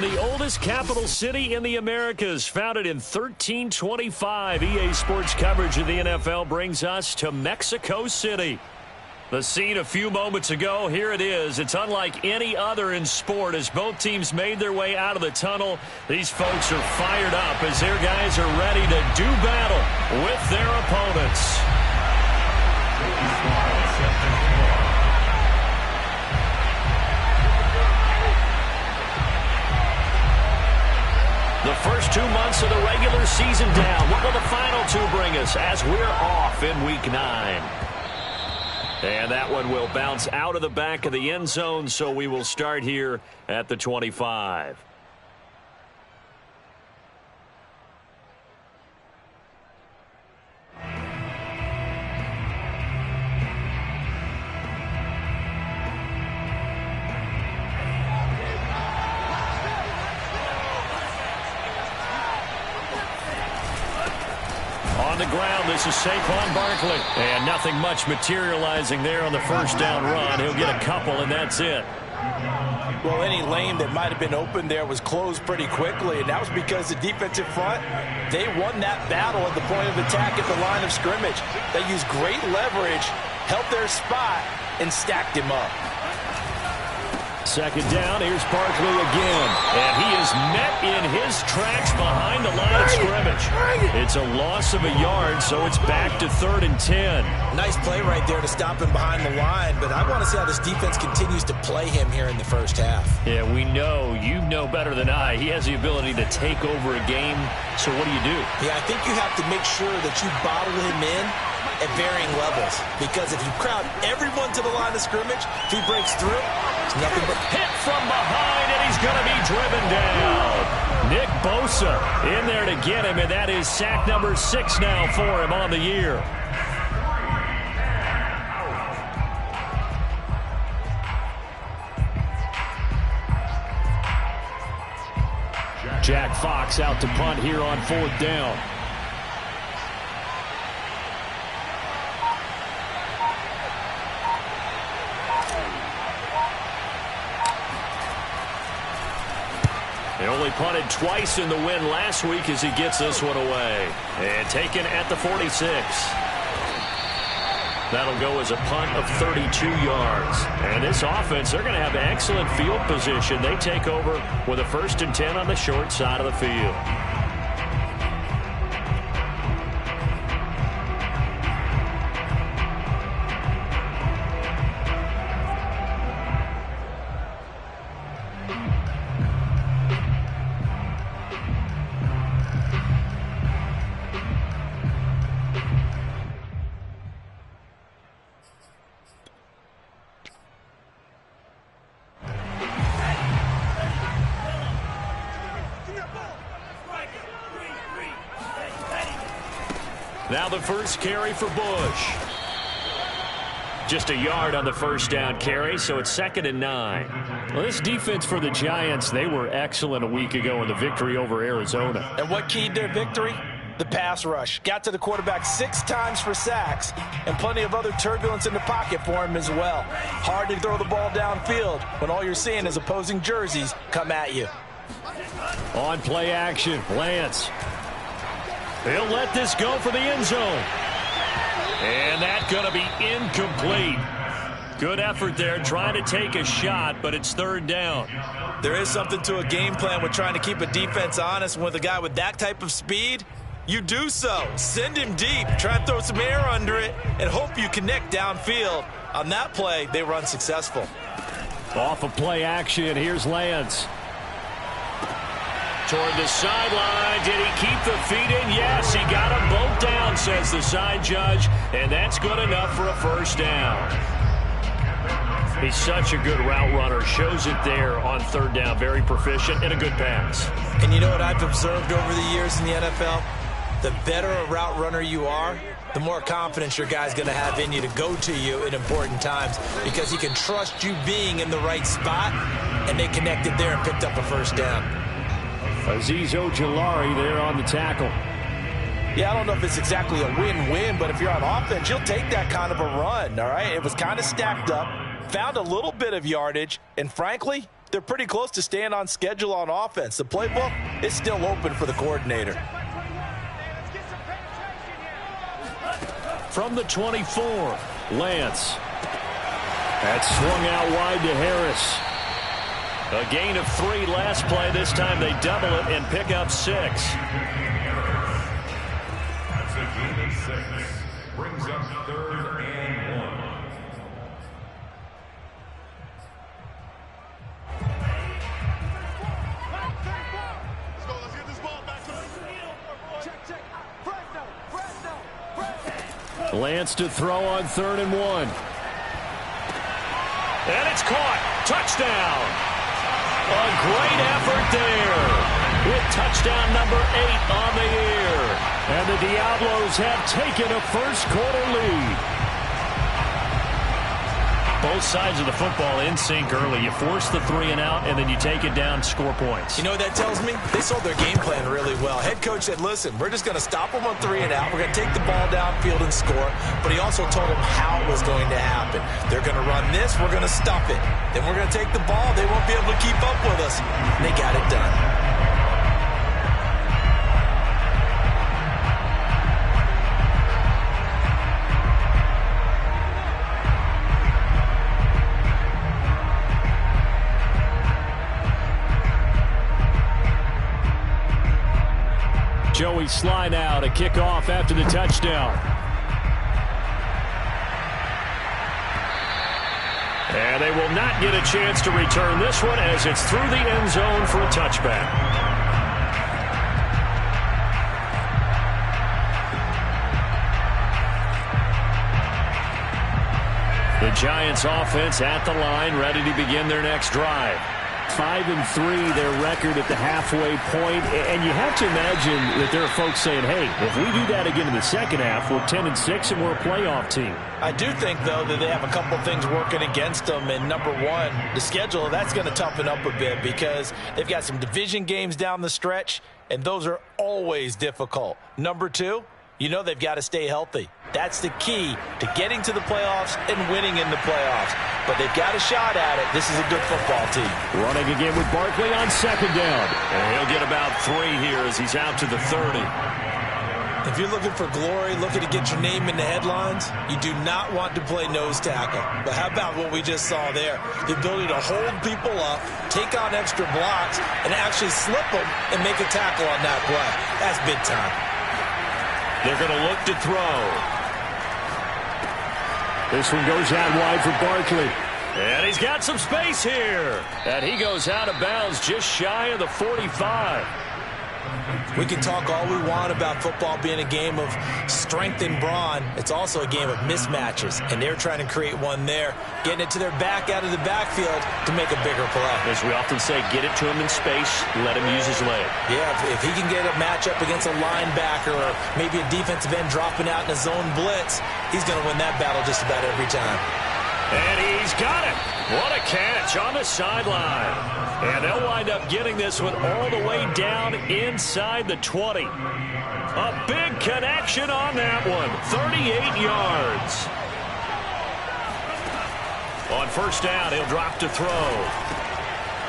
the oldest capital city in the Americas, founded in 1325, EA Sports coverage of the NFL brings us to Mexico City. The scene a few moments ago, here it is. It's unlike any other in sport as both teams made their way out of the tunnel. These folks are fired up as their guys are ready to do battle with their opponents. The first 2 months of the regular season down. What will the final two bring us as we're off in Week 9? And that one will bounce out of the back of the end zone, so we will start here at the 25. On the ground, this is Saquon Barkley. And nothing much materializing there on the first down run. He'll get a couple, and that's it. Well, any lane that might have been open there was closed pretty quickly, and that was because the defensive front, they won that battle at the point of attack at the line of scrimmage. They used great leverage, held their spot, and stacked him up. Second down, here's Barkley again. And he is met in his tracks behind the line of scrimmage. It's a loss of a yard, so it's back to 3rd and 10. Nice play right there to stop him behind the line, but I want to see how this defense continues to play him here in the first half. Yeah, we know, you know better than I, he has the ability to take over a game, so what do you do? Yeah, I think you have to make sure that you bottle him in at varying levels, because if you crowd everyone to the line of scrimmage, if he breaks through, it's nothing but hit from behind, and he's going to be driven down. Nick Bosa in there to get him, and that is sack number 6 now for him on the year. Jack Fox out to punt here on 4th down. They only punted twice in the win last week as he gets this one away. And taken at the 46. That'll go as a punt of 32 yards. And this offense, they're going to have excellent field position. They take over with a 1st and 10 on the short side of the field. Now the first carry for Bush. Just a yard on the first down carry, so it's 2nd and 9. Well, this defense for the Giants, they were excellent a week ago in the victory over Arizona. And what keyed their victory? The pass rush. Got to the quarterback 6 times for sacks, and plenty of other turbulence in the pocket for him as well. Hard to throw the ball downfield when all you're seeing is opposing jerseys come at you. On play action, Lance. He'll let this go for the end zone. And that's going to be incomplete. Good effort there trying to take a shot, but it's 3rd down. There is something to a game plan with trying to keep a defense honest. With a guy with that type of speed, you do so. Send him deep. Try and throw some air under it and hope you connect downfield. On that play, they were unsuccessful. Off of play action, here's Lance. Toward the sideline. Did he keep the feet in? Yes, he got them both down, says the side judge. And that's good enough for a 1st down. He's such a good route runner. Shows it there on 3rd down. Very proficient and a good pass. And you know what I've observed over the years in the NFL? The better a route runner you are, the more confidence your guy's going to have in you to go to you in important times, because he can trust you being in the right spot, and they connected there and picked up a 1st down. Azeez Ojulari there on the tackle. Yeah, I don't know if it's exactly a win-win, but if you're on offense, you'll take that kind of a run, all right? It was kind of stacked up, found a little bit of yardage, and frankly, they're pretty close to staying on schedule on offense. The playbook is still open for the coordinator. From the 24, Lance. That's swung out wide to Harris. A gain of 3 last play. This time they double it and pick up 6. That's a gain of 6. Brings up 3rd and 1. Lance to throw on 3rd and 1. And it's caught. Touchdown. A great effort there. With touchdown number 8 on the year. And the Diablos have taken a first-quarter lead. Both sides of the football in sync early. You force the 3 and out, and then you take it down, score points. You know what that tells me? They sold their game plan really well. Head coach said, listen, we're just going to stop them on 3 and out. We're going to take the ball downfield and score. But he also told them how it was going to happen. They're going to run this. We're going to stop it. Then we're going to take the ball. They won't be able to keep up with us. And they got it done. Joey Sly now to kick off after the touchdown. And they will not get a chance to return this one as it's through the end zone for a touchback. The Giants offense at the line, ready to begin their next drive. 5-3 their record at the halfway point, and you have to imagine that there are folks saying, hey, if we do that again in the second half, we're 10-6 and we're a playoff team. I do think, though, that they have a couple things working against them, and number one, the schedule, that's going to toughen up a bit because they've got some division games down the stretch, and those are always difficult. Number two, you know they've got to stay healthy. That's the key to getting to the playoffs and winning in the playoffs. But they've got a shot at it. This is a good football team. Running again with Barkley on 2nd down. And he'll get about 3 here as he's out to the 30. If you're looking for glory, looking to get your name in the headlines, you do not want to play nose tackle. But how about what we just saw there? The ability to hold people up, take on extra blocks, and actually slip them and make a tackle on that play. That's big time. They're going to look to throw. This one goes out wide for Barkley. And he's got some space here. And he goes out of bounds just shy of the 45. We can talk all we want about football being a game of strength and brawn. It's also a game of mismatches, and they're trying to create one there, getting it to their back out of the backfield to make a bigger play. As we often say, get it to him in space, let him use his leg. Yeah, if he can get a matchup against a linebacker or maybe a defensive end dropping out in a zone blitz, he's going to win that battle just about every time. And he's got it. What a catch on the sideline. And they'll wind up getting this one all the way down inside the 20. A big connection on that one. 38 yards. On 1st down, he'll drop to throw.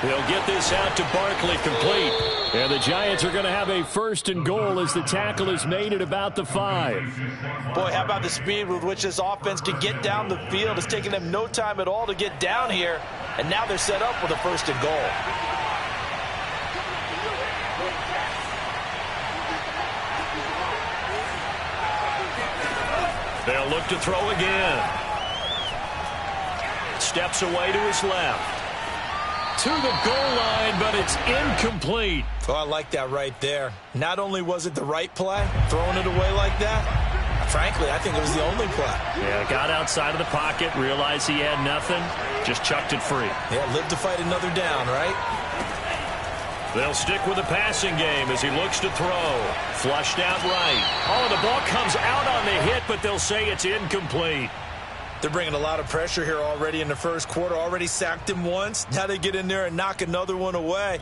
He'll get this out to Barkley, complete. And the Giants are going to have a 1st and goal as the tackle is made at about the 5. Boy, how about the speed with which this offense can get down the field? It's taking them no time at all to get down here. And now they're set up with a 1st and goal. They'll look to throw again. Steps away to his left. To the goal line, but it's incomplete. Oh, I like that right there. Not only was it the right play, throwing it away like that, frankly, I think it was the only play. Yeah, got outside of the pocket, realized he had nothing, just chucked it free. Yeah, live to fight another down, right? They'll stick with the passing game as he looks to throw. Flushed out right. Oh, the ball comes out on the hit, but they'll say it's incomplete. They're bringing a lot of pressure here already in the 1st quarter. Already sacked him once. Now they get in there and knock another one away.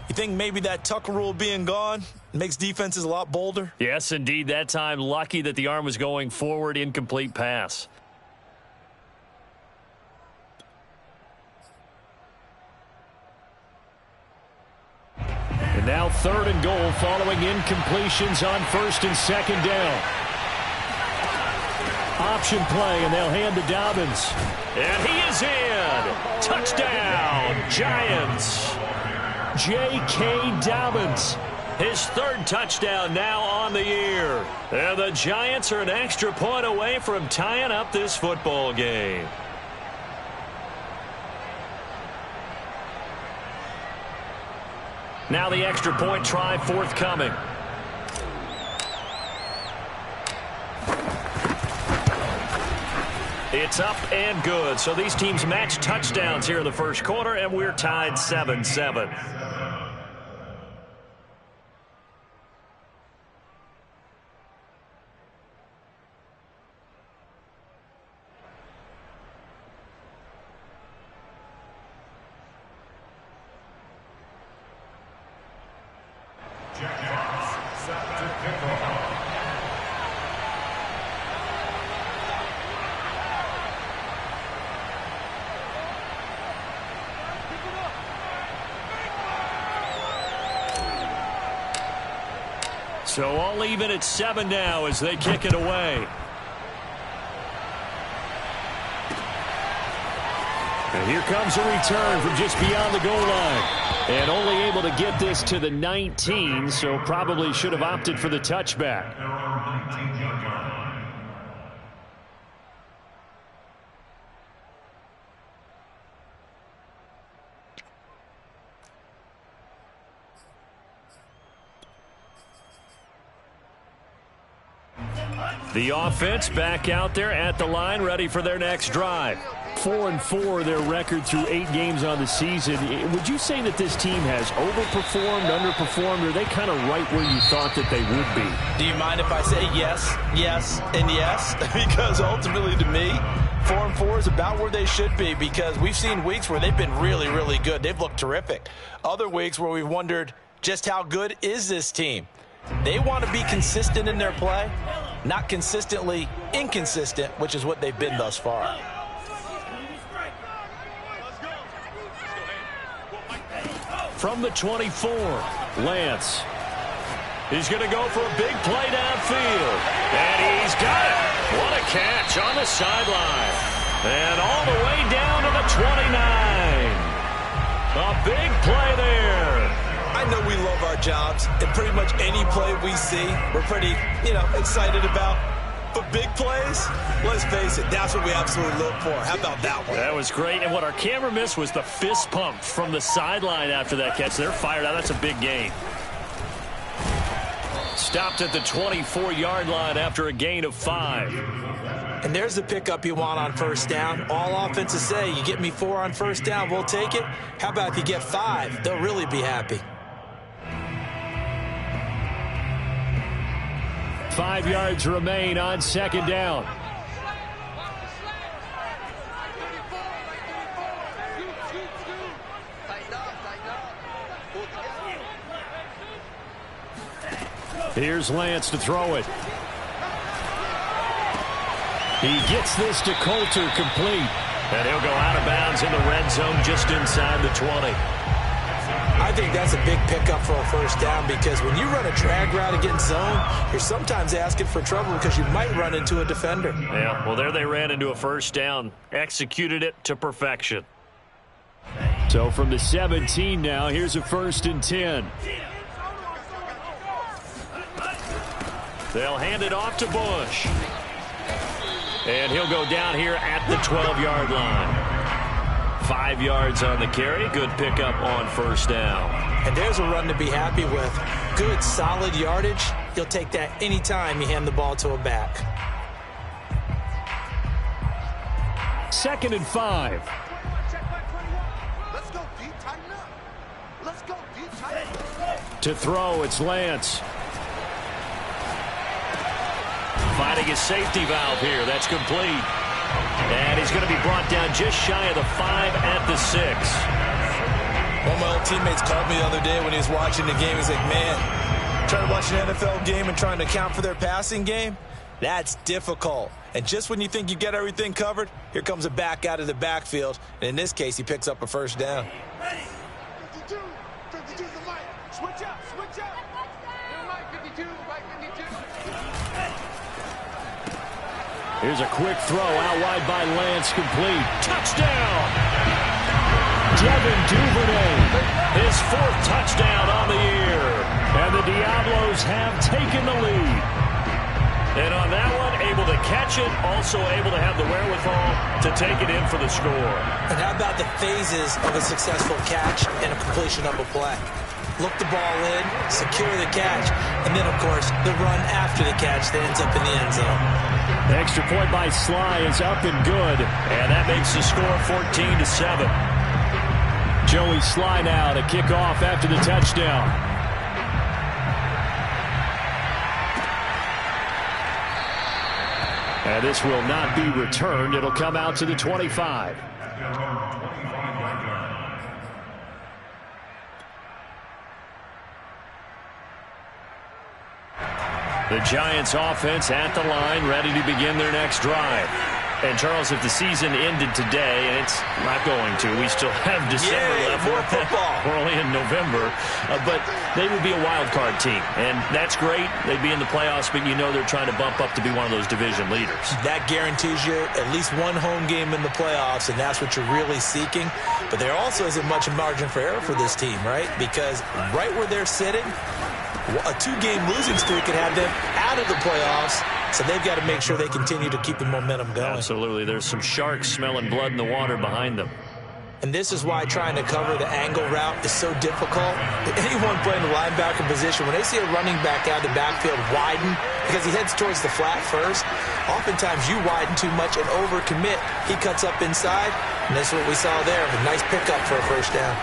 You think maybe that Tucker rule being gone makes defenses a lot bolder? Yes, indeed. That time, lucky that the arm was going forward. Incomplete pass. And now 3rd and goal following incompletions on 1st and 2nd down. Option play, and they'll hand to Dobbins. And he is in. Touchdown, Giants. J.K. Dobbins. His 3rd touchdown now on the year. And the Giants are an extra point away from tying up this football game. Now the extra point try forthcoming. It's up and good. So these teams match touchdowns here in the first quarter, and we're tied 7-7. So all even at 7 now as they kick it away. And here comes a return from just beyond the goal line. And only able to get this to the 19, so probably should have opted for the touchback. The offense back out there at the line, ready for their next drive. 4-4 their record through 8 games on the season. Would you say that this team has overperformed, underperformed, or are they kind of right where you thought that they would be? Do you mind if I say yes, yes, and yes? Because ultimately to me, 4-4 is about where they should be, because we've seen weeks where they've been really, really good. They've looked terrific. Other weeks where we've wondered just how good is this team. They want to be consistent in their play, not consistently inconsistent, which is what they've been thus far. From the 24, Lance. He's going to go for a big play downfield. And he's got it. What a catch on the sideline. And all the way down to the 29. A big play there. I know we love our jobs, and pretty much any play we see, we're pretty, excited about. But big plays, let's face it, that's what we absolutely look for. How about that one? That was great, and what our camera missed was the fist pump from the sideline after that catch. They're fired out. That's a big gain. Stopped at the 24-yard line after a gain of 5. And there's the pickup you want on first down. All offenses say, you get me 4 on first down, we'll take it. How about if you get 5? They'll really be happy. 5 yards remain on second down. Here's Lance to throw it. He gets this to Coulter complete. And he'll go out of bounds in the red zone just inside the 20. I think that's a big pickup for a first down, because when you run a drag route against zone, you're sometimes asking for trouble because you might run into a defender. Yeah, well, there they ran into a first down. Executed it to perfection. So from the 17 now, here's a 1st and 10. They'll hand it off to Bush. And he'll go down here at the 12-yard line. 5 yards on the carry. Good pickup on first down. And there's a run to be happy with. Good, solid yardage. You'll take that anytime you hand the ball to a back. 2nd and 5. Let's go deep, tighten up. Let's go deep, tighten up. To throw, it's Lance. Finding his safety valve here. That's complete. And he's going to be brought down just shy of the 5 at the 6. One of my old teammates called me the other day when he was watching the game. He's like, man, trying to watch an NFL game and trying to account for their passing game, that's difficult. And just when you think you get everything covered, here comes a back out of the backfield. And in this case, he picks up a first down. 52, 52's the mic. Switch up, switch up. Mike 52, Mike 52. Here's a quick throw out wide by Lance, complete. Touchdown! Devin Duvernay, his 4th touchdown on the year. And the Diablos have taken the lead. And on that one, able to catch it, also able to have the wherewithal to take it in for the score. And how about the phases of a successful catch and a completion of a play? Look the ball in, secure the catch, and then, of course, the run after the catch that ends up in the end zone. The extra point by Sly is up and good, and that makes the score 14-7. Joey Sly now to kick off after the touchdown. And this will not be returned. It'll come out to the 25. The Giants offense at the line, ready to begin their next drive. And, Charles, if the season ended today, and it's not going to, we still have December left. More football. We're only in November. But they would be a wild card team. And that's great. They'd be in the playoffs, but you know they're trying to bump up to be one of those division leaders. That guarantees you at least one home game in the playoffs, and that's what you're really seeking. But there also isn't much margin for error for this team, right? Because right where they're sitting, a 2-game losing streak could have them out of the playoffs, so they've got to make sure they continue to keep the momentum going. Absolutely. There's some sharks smelling blood in the water behind them. And this is why trying to cover the angle route is so difficult. Anyone playing the linebacker position, when they see a running back out of the backfield widen, because he heads towards the flat first, oftentimes you widen too much and overcommit. He cuts up inside, and that's what we saw there. A nice pickup for a first down.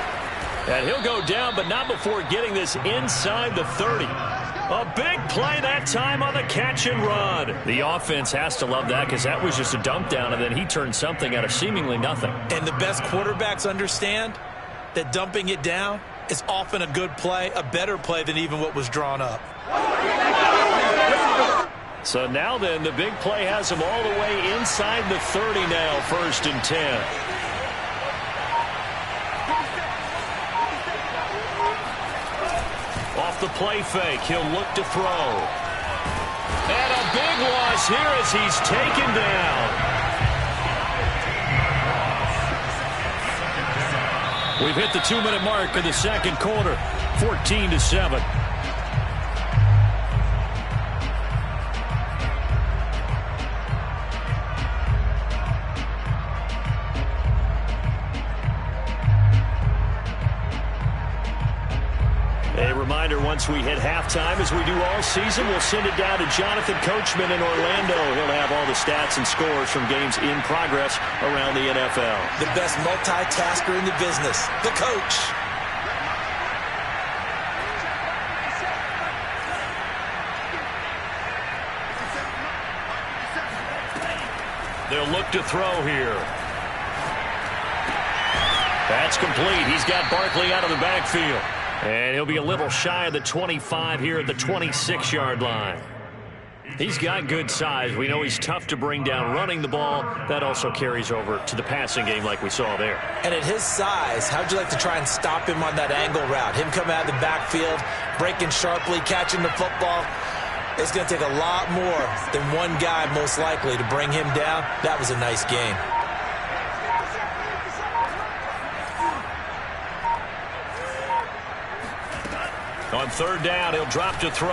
And he'll go down, but not before getting this inside the 30. A big play that time on the catch and run. The offense has to love that because that was just a dump down, and then he turned something out of seemingly nothing. And the best quarterbacks understand that dumping it down is often a good play, a better play than even what was drawn up. So now then, the big play has him all the way inside the 30 now, 1st and 10. Off the play fake, he'll look to throw. And a big loss here as he's taken down. We've hit the 2-minute mark in the second quarter, 14-7. A reminder, once we hit halftime, as we do all season, we'll send it down to Jonathan Coachman in Orlando. He'll have all the stats and scores from games in progress around the NFL. The best multitasker in the business, the coach. They'll look to throw here. That's complete. He's got Barkley out of the backfield. And he'll be a little shy of the 25 here at the 26-yard line. He's got good size. We know he's tough to bring down running the ball. That also carries over to the passing game like we saw there. And at his size, how'd you like to try and stop him on that angle route? Him coming out of the backfield, breaking sharply, catching the football. It's going to take a lot more than one guy most likely to bring him down. That was a nice game. On 3rd down, he'll drop to throw.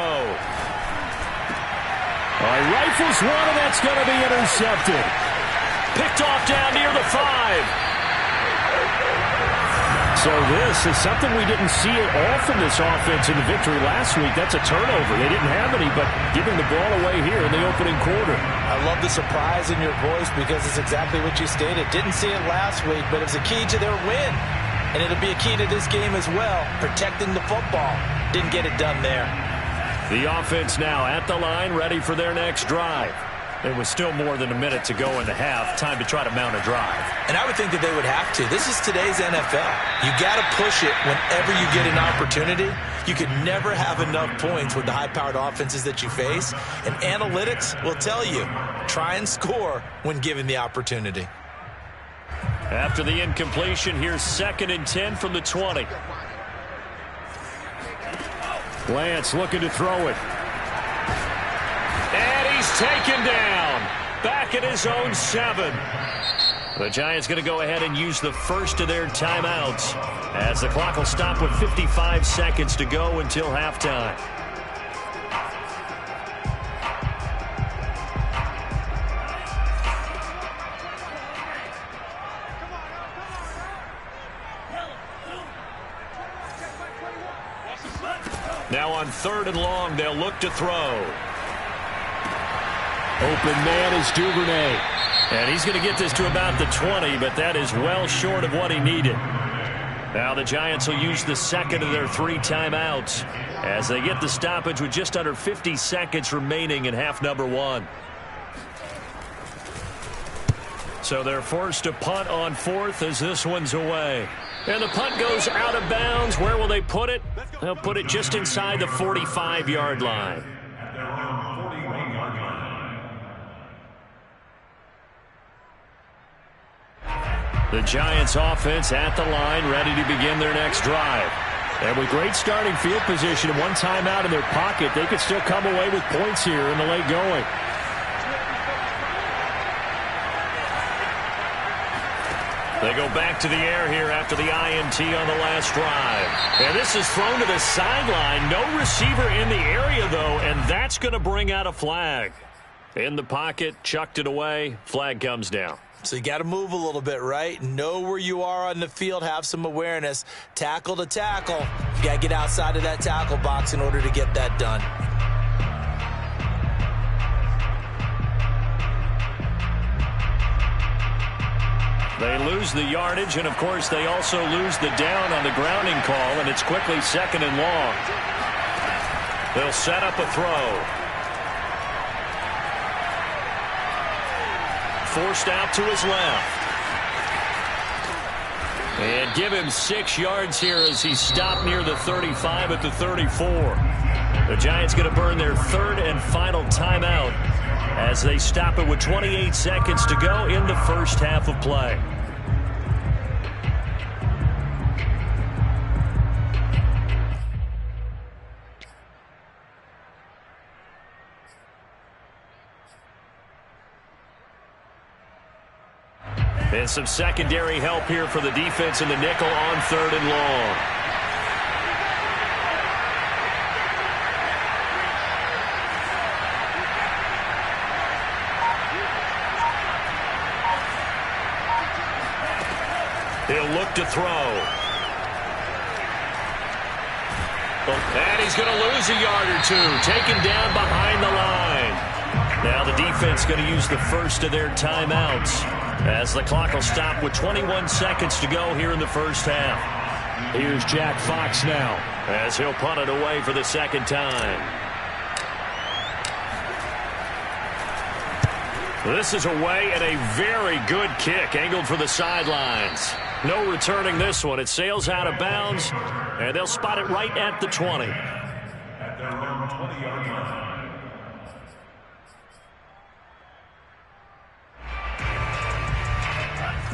Rifles one, and that's going to be intercepted. Picked off down near the 5. So this is something we didn't see at all from this offense in the victory last week. That's a turnover. They didn't have any, but giving the ball away here in the opening quarter. I love the surprise in your voice because it's exactly what you stated. Didn't see it last week, but it was a key to their win. And it'll be a key to this game as well, protecting the football. Didn't get it done there. The offense now at the line, ready for their next drive. There was still more than a minute to go in the half. Time to try to mount a drive. And I would think that they would have to. This is today's NFL. You got to push it whenever you get an opportunity. You can never have enough points with the high-powered offenses that you face. And analytics will tell you, try and score when given the opportunity. After the incompletion, here's 2nd and 10 from the 20. Lance looking to throw it. And he's taken down. Back at his own 7. The Giants going to go ahead and use the first of their timeouts as the clock will stop with 55 seconds to go until halftime. Now on 3rd and long, they'll look to throw. Open man is Duvernay. And he's going to get this to about the 20, but that is well short of what he needed. Now the Giants will use the second of their 3 timeouts as they get the stoppage with just under 50 seconds remaining in half number 1. So they're forced to punt on 4th as this one's away. And the punt goes out of bounds. Where will they put it? They'll put it just inside the 45-yard line. The Giants offense at the line, ready to begin their next drive. And with great starting field position and 1 timeout in their pocket, they could still come away with points here in the late going. They go back to the air here after the INT on the last drive. And this is thrown to the sideline. No receiver in the area, though, and that's going to bring out a flag. In the pocket, chucked it away, flag comes down. So you got to move a little bit, right? Know where you are on the field, have some awareness. Tackle to tackle. You got to get outside of that tackle box in order to get that done. They lose the yardage, and of course they also lose the down on the grounding call, and it's quickly 2nd and long. They'll set up a throw. Forced out to his left. And give him 6 yards here as he stopped near the 35 at the 34. The Giants going to burn their 3rd and final timeout as they stop it with 28 seconds to go in the first half of play. And some secondary help here for the defense in the nickel on 3rd and long. He'll look to throw. And he's going to lose a yard or 2. Taken down behind the line. Now the defense going to use the first of their timeouts as the clock will stop with 21 seconds to go here in the first half. Here's Jack Fox now as he'll punt it away for the 2nd time. This is away and a very good kick angled for the sidelines. No returning this one. It sails out of bounds, and they'll spot it right at the 20. At their own 20-yard line.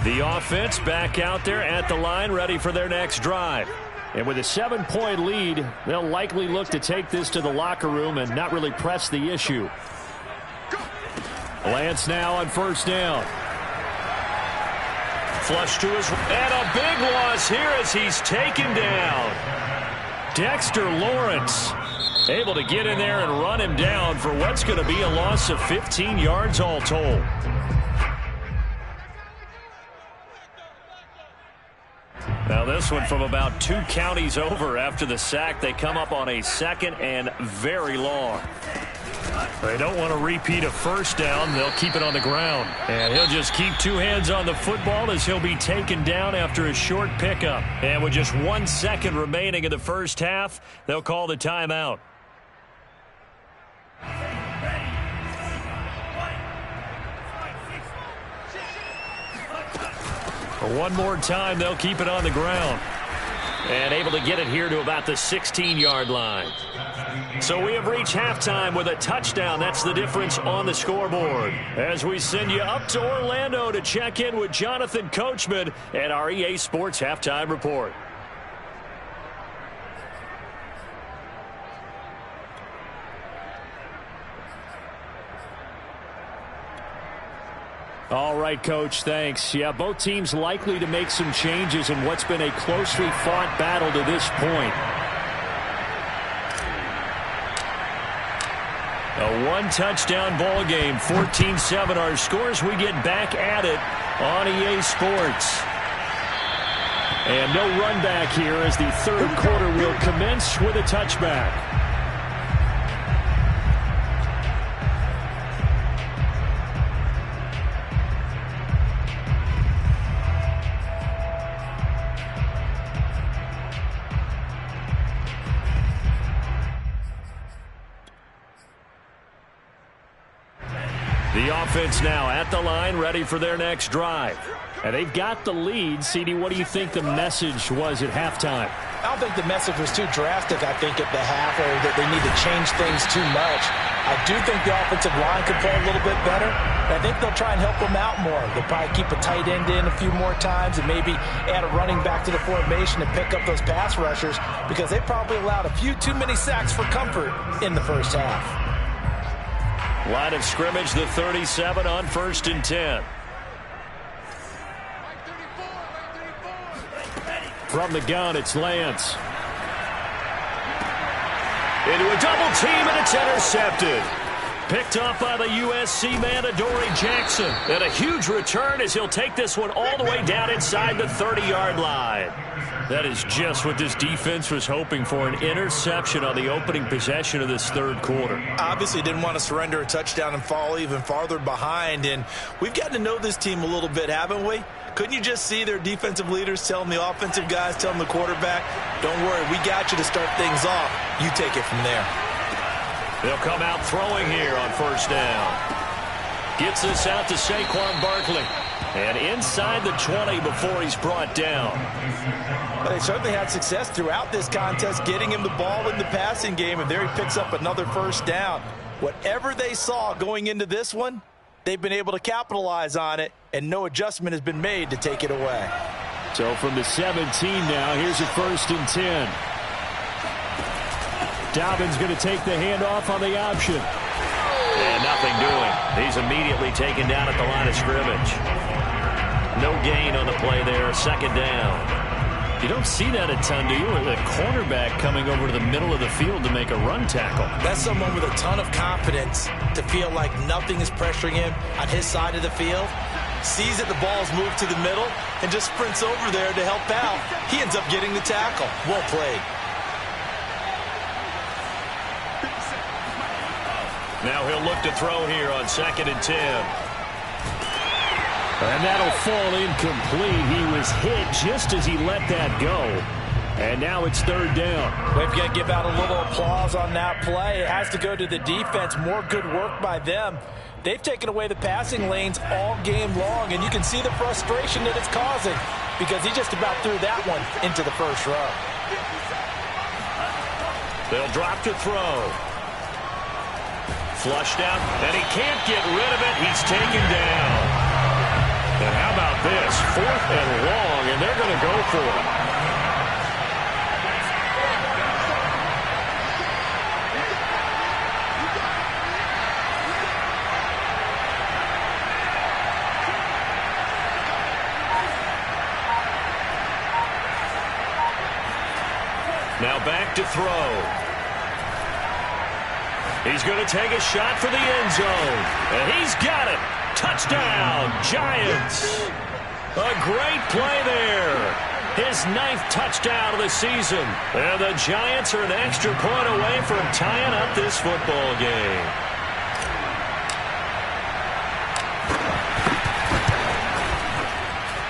The offense back out there at the line, ready for their next drive. And with a 7-point lead, they'll likely look to take this to the locker room and not really press the issue. Lance now on 1st down. Flush to his, and a big loss here as he's taken down. Dexter Lawrence able to get in there and run him down for what's going to be a loss of 15 yards all told. Now this one from about 2 counties over after the sack. They come up on a 2nd and very long. They don't want to repeat a 1st down. They'll keep it on the ground. And he'll just keep 2 hands on the football as he'll be taken down after a short pickup. And with just 1 second remaining in the first half, they'll call the timeout. One more time, they'll keep it on the ground. And able to get it here to about the 16-yard line. So we have reached halftime with a touchdown. That's the difference on the scoreboard. As we send you up to Orlando to check in with Jonathan Coachman at our EA Sports Halftime Report. All right, Coach, thanks. Yeah, both teams likely to make some changes in what's been a closely fought battle to this point. A one-touchdown ball game, 14-7 our scores. We get back at it on EA Sports. And no run back here as the third quarter will commence with a touchback. The offense now at the line, ready for their next drive. And they've got the lead. CD, what do you think the message was at halftime? I don't think the message was too drastic, I think, at the half, or that they need to change things too much. I do think the offensive line could play a little bit better. I think they'll try and help them out more. They'll probably keep a tight end in a few more times and maybe add a running back to the formation and pick up those pass rushers because they probably allowed a few too many sacks for comfort in the first half. Line of scrimmage, the 37 on 1st and 10. From the gun, it's Lance. Into a double team, and it's intercepted. Picked up by the USC man, Adoree Jackson. And a huge return as he'll take this one all the way down inside the 30-yard line. That is just what this defense was hoping for, an interception on the opening possession of this third quarter. Obviously didn't want to surrender a touchdown and fall even farther behind. And we've gotten to know this team a little bit, haven't we? Couldn't you just see their defensive leaders telling the offensive guys, telling the quarterback, don't worry, we got you to start things off. You take it from there. They'll come out throwing here on 1st down. Gets this out to Saquon Barkley. And inside the 20 before he's brought down. But they certainly had success throughout this contest getting him the ball in the passing game, and there he picks up another 1st down. Whatever they saw going into this one, they've been able to capitalize on it, and no adjustment has been made to take it away. So from the 17 now, here's a 1st and 10. Dobbins going to take the handoff on the option. And nothing doing. He's immediately taken down at the line of scrimmage. No gain on the play there, 2nd down. You don't see that a ton, do you? A cornerback coming over to the middle of the field to make a run tackle. That's someone with a ton of confidence to feel like nothing is pressuring him on his side of the field. Sees that the ball's moved to the middle and just sprints over there to help out. He ends up getting the tackle. Well played. Now he'll look to throw here on 2nd and 10. And that'll fall incomplete. He was hit just as he let that go. And now it's 3rd down. We've got to give out a little applause on that play. It has to go to the defense. More good work by them. They've taken away the passing lanes all game long, and you can see the frustration that it's causing because he just about threw that one into the 1st row. They'll drop to throw. Flushed out, and he can't get rid of it. He's taken down. And how about this? 4th and long, and they're going to go for it. Now back to throw. He's going to take a shot for the end zone. And he's got it. Touchdown, Giants. A great play there. His 9th touchdown of the season. And the Giants are an extra point away from tying up this football game.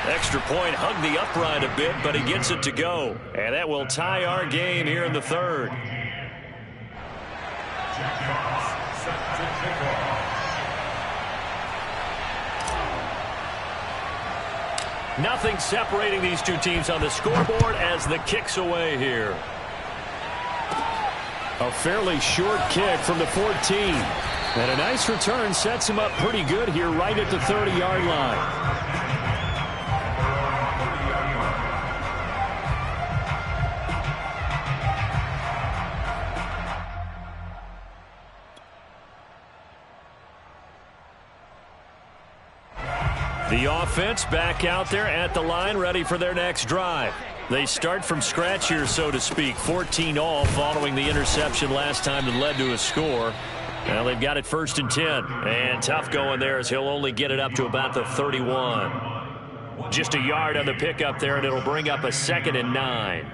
Extra point hugged the upright a bit, but he gets it to go. And that will tie our game here in the 3rd. Nothing separating these two teams on the scoreboard as the kick's away here. A fairly short kick from the 14. And a nice return sets him up pretty good here right at the 30-yard line. offense back out there at the line, ready for their next drive. They start from scratch here, so to speak. 14 all following the interception last time that led to a score. Well, they've got it 1st and 10. And tough going there as he'll only get it up to about the 31. Just a yard on the pickup there, and it'll bring up a 2nd and 9.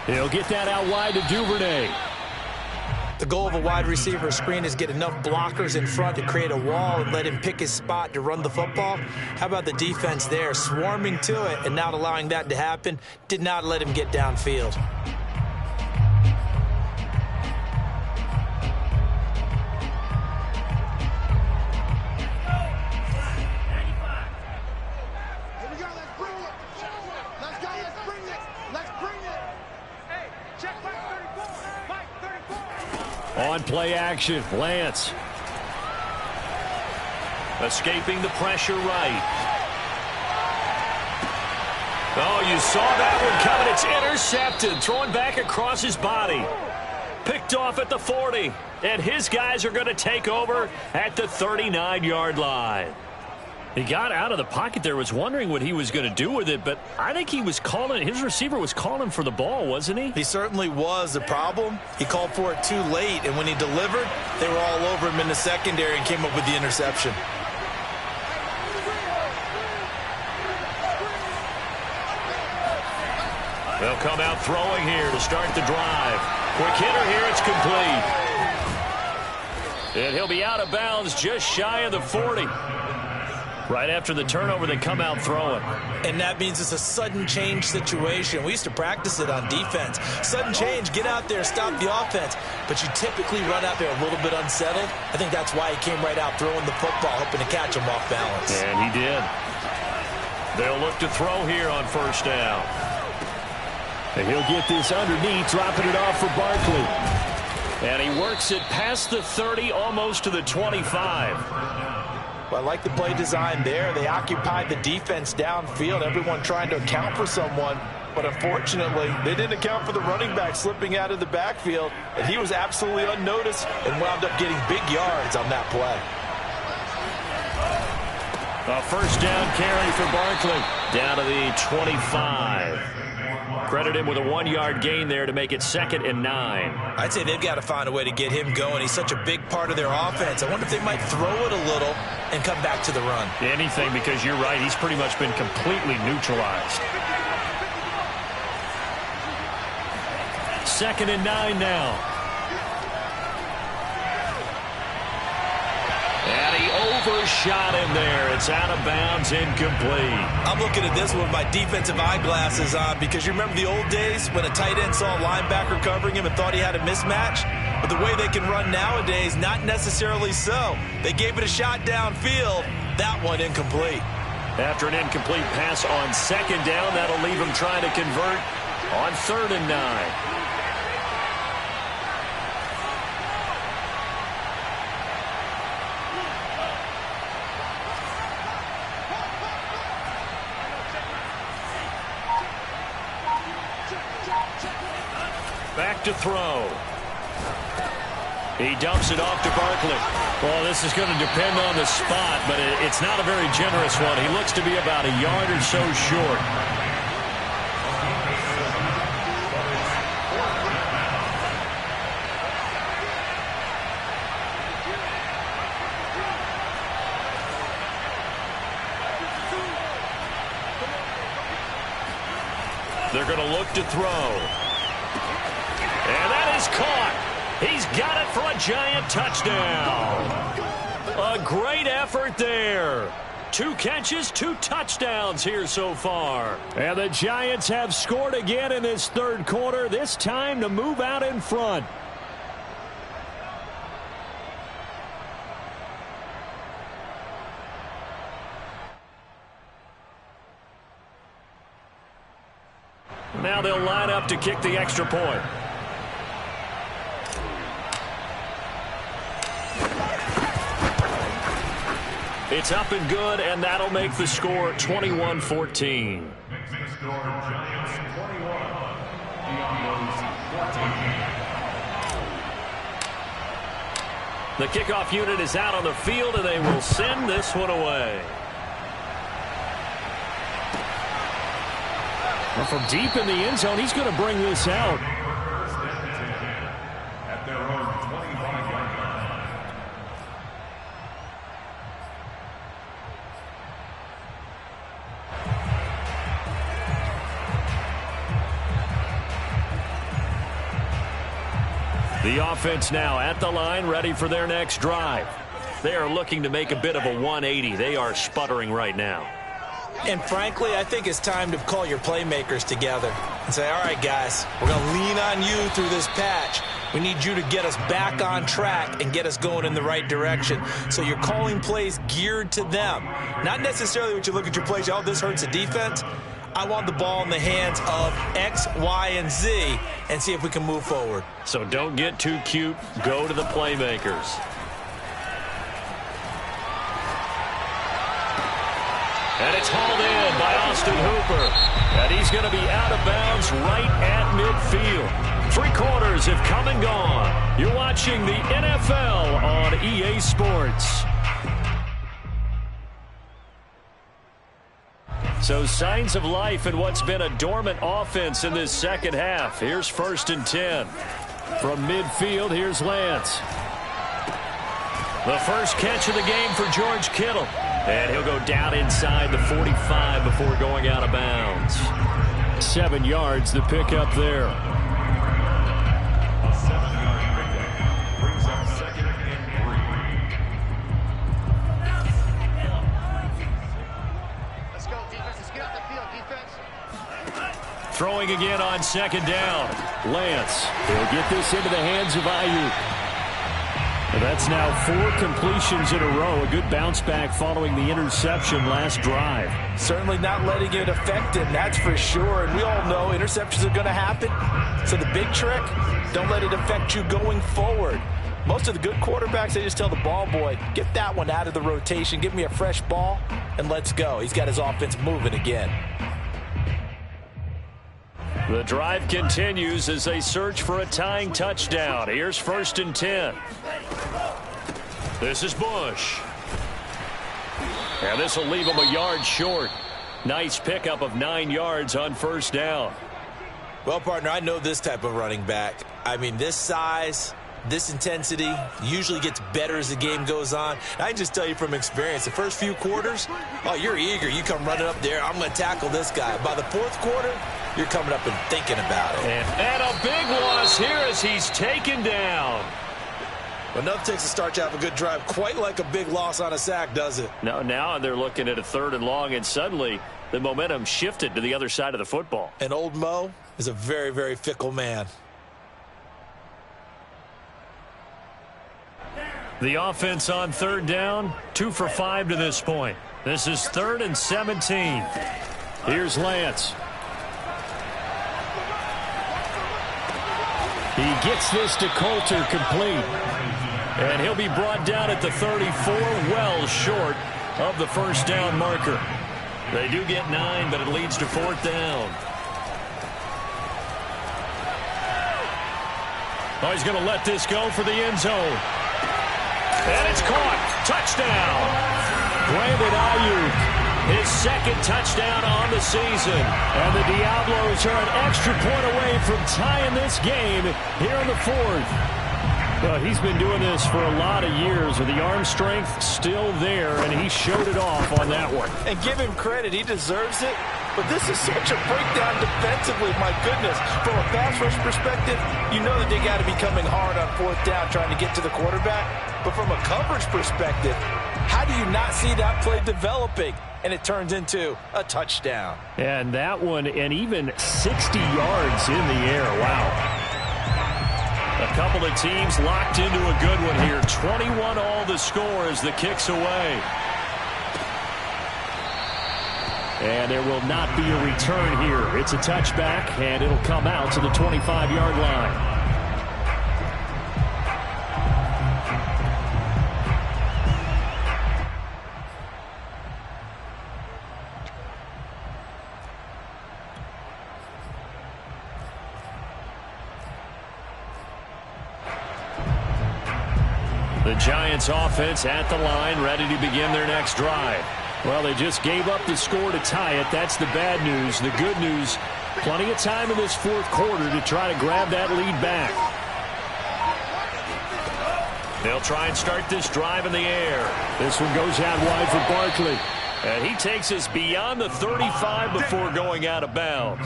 He'll get that out wide to Duvernay. The goal of a wide receiver screen is get enough blockers in front to create a wall and let him pick his spot to run the football. How about the defense there, swarming to it and not allowing that to happen? Did not let him get downfield. On play action, Lance. Escaping the pressure right. Oh, you saw that one coming. It's intercepted. Throwing back across his body. Picked off at the 40. And his guys are going to take over at the 39-yard line. He got out of the pocket there, was wondering what he was going to do with it, but I think he was calling, his receiver was calling for the ball, wasn't he? He certainly was. The problem, he called for it too late, and when he delivered, they were all over him in the secondary and came up with the interception. They'll come out throwing here to start the drive. Quick hitter here, it's complete. And he'll be out of bounds just shy of the 40. Right after the turnover, they come out throwing. And that means it's a sudden change situation. We used to practice it on defense. Sudden change, get out there, stop the offense. But you typically run out there a little bit unsettled. I think that's why he came right out throwing the football, hoping to catch him off balance. And he did. They'll look to throw here on 1st down. And he'll get this underneath, dropping it off for Barkley. And he works it past the 30, almost to the 25. Well, I like the play design there. They occupied the defense downfield, everyone trying to account for someone. But unfortunately, they didn't account for the running back slipping out of the backfield, and he was absolutely unnoticed and wound up getting big yards on that play. A 1st down carry for Barkley. Down to the 25. Credit him with a 1-yard gain there to make it 2nd and 9. I'd say they've got to find a way to get him going. He's such a big part of their offense. I wonder if they might throw it a little and come back to the run. Anything, because you're right. He's pretty much been completely neutralized. 2nd and 9 now. And he overshot him there. It's out of bounds, incomplete. I'm looking at this one with my defensive eyeglasses on because you remember the old days when a tight end saw a linebacker covering him and thought he had a mismatch? But the way they can run nowadays, not necessarily so. They gave it a shot downfield. That one incomplete. After an incomplete pass on 2nd down, that'll leave him trying to convert on 3rd and 9. Back to throw. He dumps it off to Barkley. Well, this is going to depend on the spot, but it's not a very generous one. He looks to be about a yard or so short. They're going to look to throw. And that is caught. He's got it for a giant touchdown. A great effort there. 2 catches, 2 touchdowns here so far. And the Giants have scored again in this 3rd quarter, this time to move out in front. Now they'll line up to kick the extra point. It's up and good, and that'll make the score 21-14. Giants 21, Diablos 14. The kickoff unit is out on the field, and they will send this one away. Well, from deep in the end zone, he's going to bring this out. At their own 25-yard line. The offense now at the line, ready for their next drive. They are looking to make a bit of a 180. They are sputtering right now. And frankly, I think it's time to call your playmakers together and say, all right, guys, we're going to lean on you through this patch. We need you to get us back on track and get us going in the right direction. So you're calling plays geared to them. Not necessarily what you look at your plays, oh, this hurts the defense. I want the ball in the hands of X, Y, and Z and see if we can move forward. So don't get too cute. Go to the playmakers. And it's hauled in by Austin Hooper. And he's going to be out of bounds right at midfield. 3 quarters have come and gone. You're watching the NFL on EA Sports. So signs of life in what's been a dormant offense in this second half. Here's 1st and 10. From midfield, here's Lance. The first catch of the game for George Kittle. And he'll go down inside the 45 before going out of bounds. 7 yards, the pickup there. A 7-yard pickup brings up 2nd and 3. Let's go, defense. Let's get out the field, defense. Throwing again on 2nd down. Lance, he'll get this into the hands of Ayuk. And that's now 4 completions in a row. A good bounce back following the interception last drive. Certainly not letting it affect him, that's for sure. And we all know interceptions are going to happen. So the big trick, don't let it affect you going forward. Most of the good quarterbacks, they just tell the ball boy, get that one out of the rotation, give me a fresh ball, and let's go. He's got his offense moving again. The drive continues as they search for a tying touchdown. Here's 1st and 10. This is Bush. And this will leave him a yard short. Nice pickup of 9 yards on 1st down. Well, partner, I know this type of running back. I mean, this size, this intensity usually gets better as the game goes on. I can just tell you from experience, the first few quarters, oh, you're eager. You come running up there, I'm going to tackle this guy. By the 4th quarter, you're coming up and thinking about it. And a big loss here as he's taken down. Well, nothing takes a start to have a good drive quite like a big loss on a sack, does it? No, now they're looking at a 3rd and long, and suddenly the momentum shifted to the other side of the football. And old Mo is a very, very fickle man. The offense on 3rd down, 2 for 5 to this point. This is 3rd and 17. Here's Lance. He gets this to Coulter complete. And he'll be brought down at the 34, well short of the 1st down marker. They do get 9, but it leads to 4th down. Oh, he's going to let this go for the end zone. And it's caught. Touchdown. Brandon Ayuk, his 2nd touchdown on the season. And the Diablos are an extra point away from tying this game here in the 4th. Well, he's been doing this for a lot of years with the arm strength still there, and he showed it off on that one. And give him credit. He deserves it. But this is such a breakdown defensively, my goodness. From a pass rush perspective, you know that they got to be coming hard on 4th down trying to get to the quarterback. But from a coverage perspective, how do you not see that play developing? And it turns into a touchdown. And that one, and even 60 yards in the air. Wow. A couple of teams locked into a good one here. 21 all the score as the kick's away. And there will not be a return here. It's a touchback, and it'll come out to the 25-yard line. The Giants offense at the line, ready to begin their next drive. Well, they just gave up the score to tie it. That's the bad news. The good news, plenty of time in this fourth quarter to try to grab that lead back. They'll try and start this drive in the air. This one goes out wide for Barkley. And he takes us beyond the 35 before going out of bounds.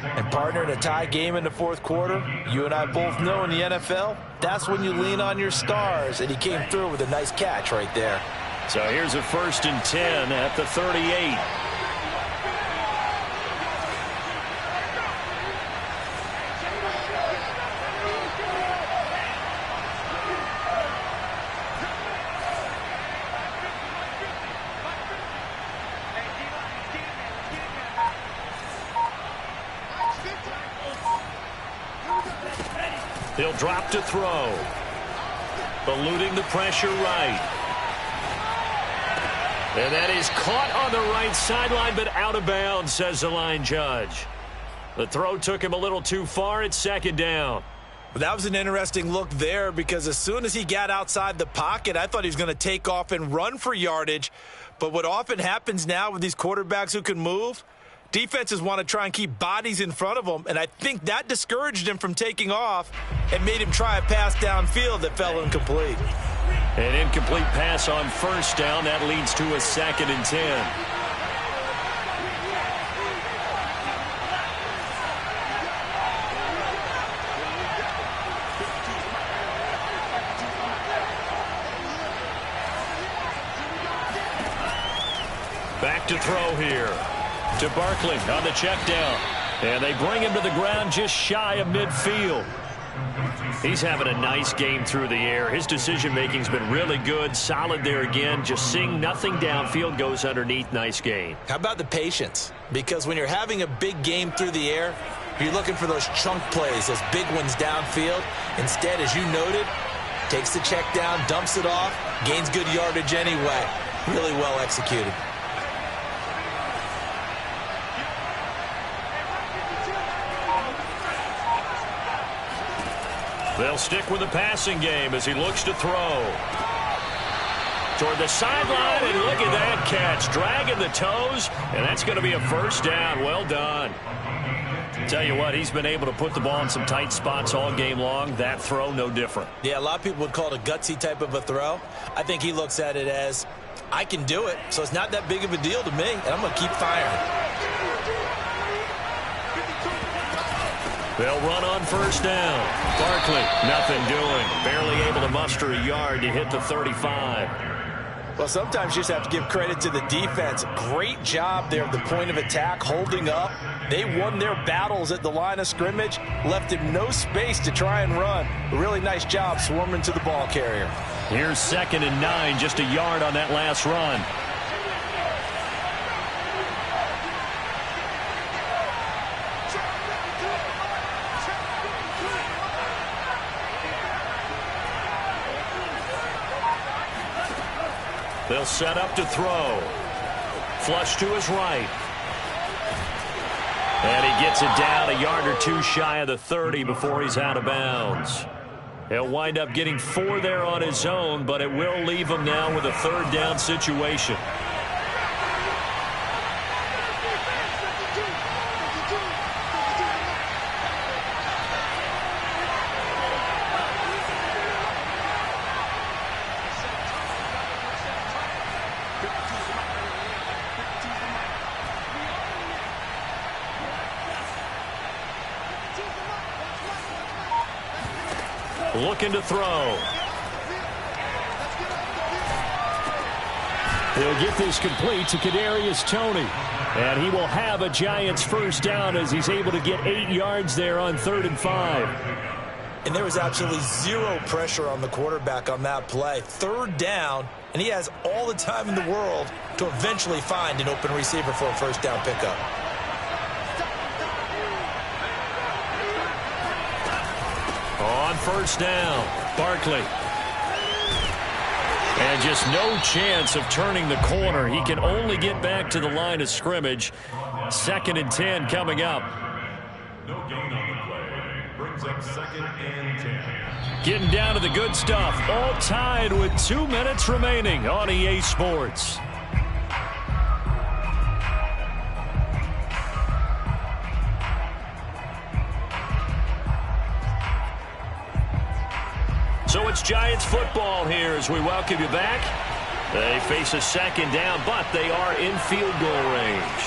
And partner, in a tie game in the fourth quarter, you and I both know in the NFL, that's when you lean on your stars. And he came through with a nice catch right there. So here's a 1st and 10 at the 38. He'll drop to throw. Eluding the pressure right. And that is caught on the right sideline, but out of bounds, says the line judge. The throw took him a little too far. It's 2nd down. But that was an interesting look there, because as soon as he got outside the pocket, I thought he was going to take off and run for yardage. But what often happens now with these quarterbacks who can move, defenses want to try and keep bodies in front of them, and I think that discouraged him from taking off and made him try a pass downfield that fell incomplete. An incomplete pass on 1st down. That leads to a 2nd and 10. Back to throw here to Barkley on the check down. And they bring him to the ground just shy of midfield. He's having a nice game through the air. His decision-making's been really good. Solid there again. Just seeing nothing downfield, goes underneath. Nice game. How about the patience? Because when you're having a big game through the air, you're looking for those chunk plays, those big ones downfield. Instead, as you noted, takes the check down, dumps it off, gains good yardage anyway. Really well executed. They'll stick with the passing game as he looks to throw. Toward the sideline, and look at that catch. Dragging the toes, and that's going to be a 1st down. Well done. Tell you what, he's been able to put the ball in some tight spots all game long. That throw, no different. Yeah, a lot of people would call it a gutsy type of a throw. I think he looks at it as, I can do it, so it's not that big of a deal to me, and I'm going to keep firing. They'll run on 1st down. Barkley, nothing doing. Barely able to muster a yard to hit the 35. Well, sometimes you just have to give credit to the defense. Great job there at the point of attack, holding up. They won their battles at the line of scrimmage, left him no space to try and run. A really nice job swarming to the ball carrier. Here's 2nd and 9, just a yard on that last run. They'll set up to throw. Flush to his right. And he gets it down a yard or two shy of the 30 before he's out of bounds. He'll wind up getting 4 there on his own, but it will leave him now with a 3rd down situation. Looking to throw. He'll get this complete to Kadarius Toney. And he will have a Giants 1st down as he's able to get 8 yards there on 3rd and 5. And there was absolutely zero pressure on the quarterback on that play. 3rd down, and he has all the time in the world to eventually find an open receiver for a 1st down pickup. On 1st down, Barkley. And just no chance of turning the corner. He can only get back to the line of scrimmage. 2nd and 10 coming up. No gain on the play. Brings brings up 2nd and 10. Getting down to the good stuff. All tied with 2 minutes remaining on EA Sports. So it's Giants football here as we welcome you back. They face a second down, but they are in field goal range.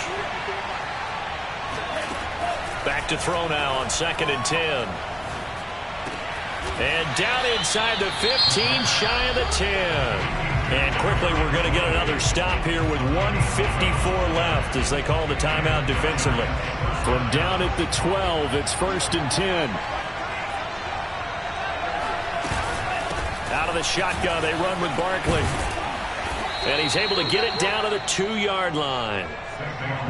Back to throw now on 2nd and 10. And down inside the 15, shy of the 10. And quickly we're going to get another stop here with 1:54 left as they call the timeout defensively. From down at the 12, it's 1st and 10. Out of the shotgun, they run with Barkley. And he's able to get it down to the 2-yard line.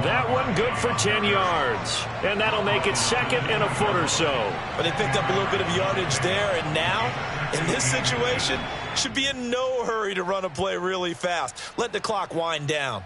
That one good for 10 yards. And that'll make it 2nd and a foot or so. But they picked up a little bit of yardage there, and now, in this situation, should be in no hurry to run a play really fast. Let the clock wind down.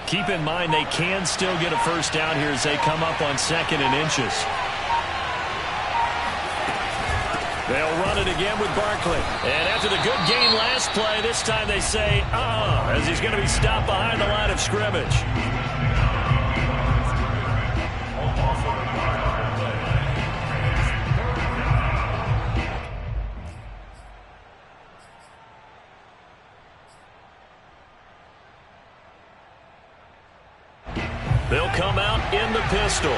Keep in mind they can still get a first down here as they come up on 2nd and inches. They'll run it again with Barkley. And after the good gain last play, this time they say, as he's going to be stopped behind the line of scrimmage. They'll come out in the pistol.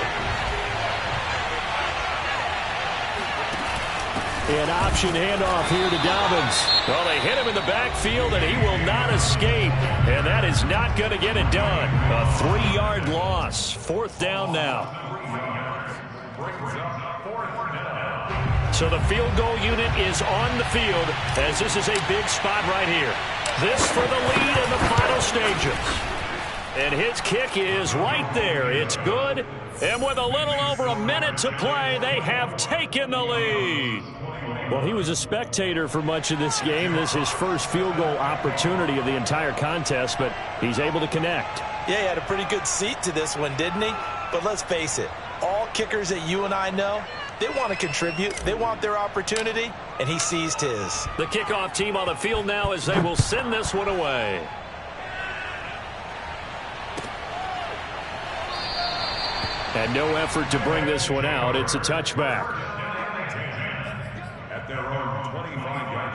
An option handoff here to Dobbins. Well, they hit him in the backfield, and he will not escape. And that is not going to get it done. A 3-yard loss. 4th down now. So the field goal unit is on the field as this is a big spot right here. This for the lead in the final stages. And his kick is right there. It's good. And with a little over a minute to play, they have taken the lead. Well, he was a spectator for much of this game. This is his first field goal opportunity of the entire contest, but he's able to connect. Yeah, he had a pretty good seat to this one, didn't he? But let's face it, all kickers that you and I know, they want to contribute. They want their opportunity, and he seized his. The kickoff team on the field now as they will send this one away. And no effort to bring this one out. It's a touchback. At their own 25-yard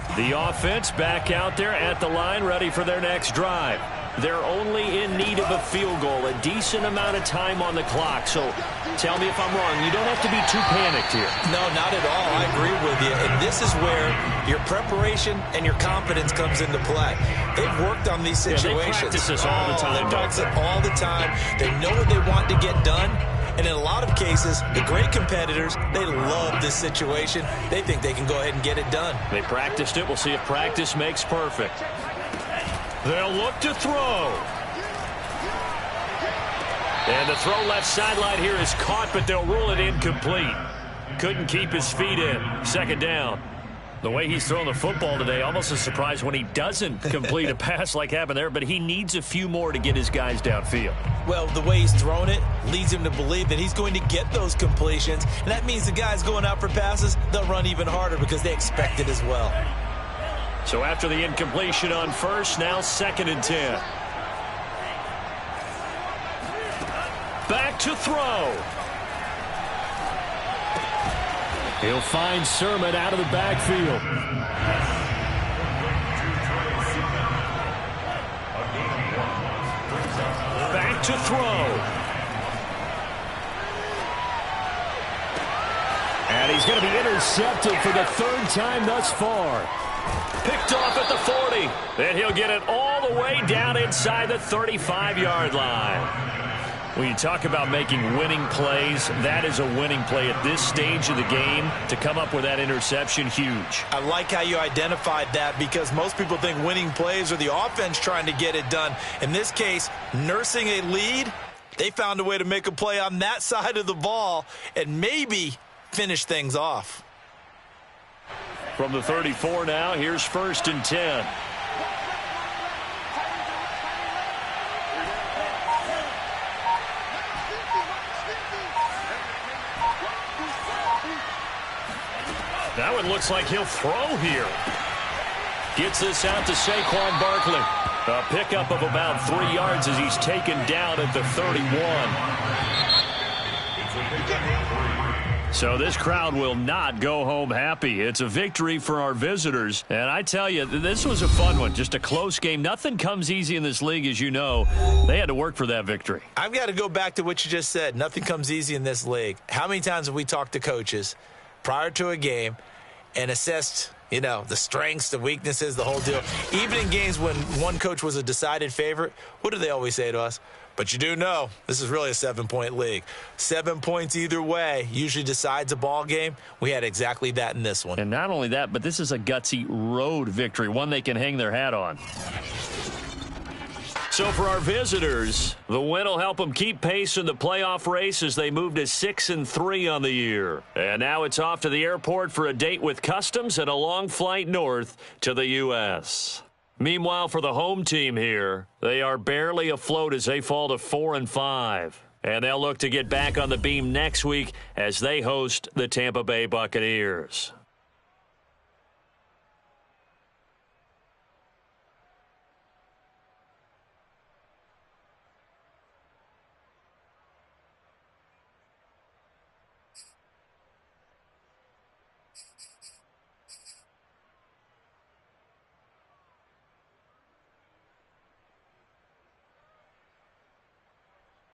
line. The offense back out there at the line, ready for their next drive. They're only in need of a field goal, a decent amount of time on the clock. So tell me if I'm wrong. You don't have to be too panicked here. No, not at all. I agree with you. And this is where your preparation and your confidence comes into play. They've worked on these situations. They practice this all the time. They practice it all the time. They know what they want to get done. And in a lot of cases, the great competitors, they love this situation. They think they can go ahead and get it done. They practiced it. We'll see if practice makes perfect. They'll look to throw. And the throw left sideline here is caught, but they'll rule it incomplete. Couldn't keep his feet in. 2nd down. The way he's throwing the football today, almost a surprise when he doesn't complete a pass like happened there, but he needs a few more to get his guys downfield. Well, the way he's thrown it leads him to believe that he's going to get those completions, and that means the guys going out for passes, they'll run even harder because they expect it as well. So after the incompletion on 1st, now 2nd and 10. Back to throw. He'll find Sermon out of the backfield. Back to throw. And he's going to be intercepted for the 3rd time thus far. Picked off at the 40. And he'll get it all the way down inside the 35-yard line. When you talk about making winning plays, that is a winning play at this stage of the game. To come up with that interception, huge. I like how you identified that, because most people think winning plays are the offense trying to get it done. In this case, nursing a lead, they found a way to make a play on that side of the ball and maybe finish things off. From the 34 now, here's 1st and 10. That one looks like he'll throw here. Gets this out to Saquon Barkley. A pickup of about 3 yards as he's taken down at the 31. So this crowd will not go home happy. It's a victory for our visitors. And I tell you, this was a fun one. Just a close game. Nothing comes easy in this league, as you know. They had to work for that victory. I've got to go back to what you just said. Nothing comes easy in this league. How many times have we talked to coaches prior to a game and assessed, the strengths, the weaknesses, the whole deal? Even in games when one coach was a decided favorite, what do they always say to us? But you do know this is really a 7-point league. 7 points either way usually decides a ball game. We had exactly that in this one. And not only that, but this is a gutsy road victory, one they can hang their hat on. So for our visitors, the win will help them keep pace in the playoff race as they move to 6-3 on the year. And now it's off to the airport for a date with Customs and a long flight north to the U.S. Meanwhile, for the home team here, they are barely afloat as they fall to 4-5. And they'll look to get back on the beam next week as they host the Tampa Bay Buccaneers.